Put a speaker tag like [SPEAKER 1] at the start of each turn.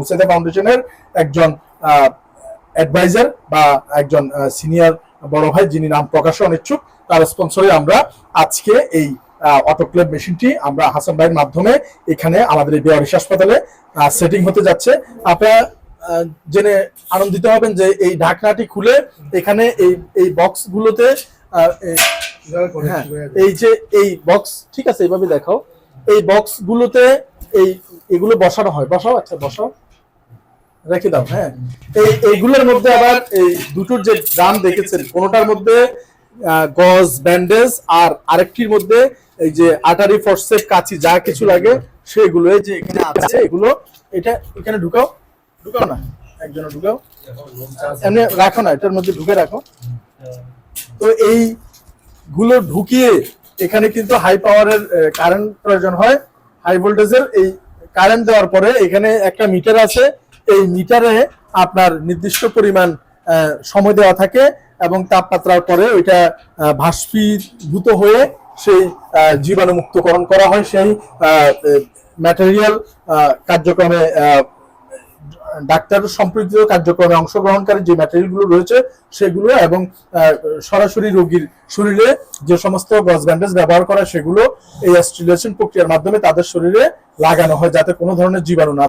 [SPEAKER 1] মুসাইদা ফাউন্ডেশনের একজন অ্যাডভাইজার বা একজন সিনিয়র বড় ভাই, যিনি নাম প্রকাশে অনিচ্ছুক, তার স্পন্সরে আমরা আজকে এই অটোক্লেভ মেশিনটি আমরা হাসান ভাইয়ের মাধ্যমে এখানে আমাদের এই বেওয়ারিশ হাসপাতালে সেটিং হতে যাচ্ছে। আপনারা জেনে আনন্দিত হবেন যে এই ঢাকনাটি খুলে এখানে এই বক্সগুলোতে হ্যাঁ, এই যে এই বক্স, ঠিক আছে, এইভাবে দেখাও, এই বক্সগুলোতে এগুলো বসানো হয়। বসাও, আচ্ছা বসাও, রেখে দাও। হ্যাঁ, এইগুলোর মধ্যে আবার এই দুটোর যে ড্রাম দেখেছেন, কোনোটার মধ্যে গজ, ব্যান্ডেজ, আর আরেকটির মধ্যে এই যে আটারি, ফোর্সেপ, কাঁচি, যা কিছু লাগে সেগুলো এই যে এখানে আছে। এগুলো এটা এখানে ঢুকাও না, একজন ঢুকাও, এমনি রাখো না, এটার মধ্যে ঢুকে রাখো। তো এইগুলো ঢুকিয়ে এখানে কিন্তু হাই পাওয়ারের কারেন্ট প্রয়োজন হয়, হাই ভোল্টেজের। এই কারেন্ট দেওয়ার পরে এখানে একটা মিটার আছে, এই মিটারে আপনার নির্দিষ্ট পরিমাণ সময় দেওয়া থাকে এবং তাপমাত্রার পরে ওইটা বাষ্পীভূত হয়ে সেই জীবাণুমুক্তকরণ করা হয়। সেই ম্যাটেরিয়াল কার্যক্রমে ডাক্তার সম্পৃক্ত কার্যক্রমে অংশগ্রহণকারী যে ম্যাটেরিয়ালগুলো রয়েছে সেগুলো, এবং সরাসরি রোগীর শরীরে যে সমস্ত গজ ব্যান্ডেজ ব্যবহার করা সেগুলো এই স্টেরিলাইজেশন প্রক্রিয়ার মাধ্যমে তাদের শরীরে লাগানো হয়, যাতে কোনো ধরনের জীবাণু না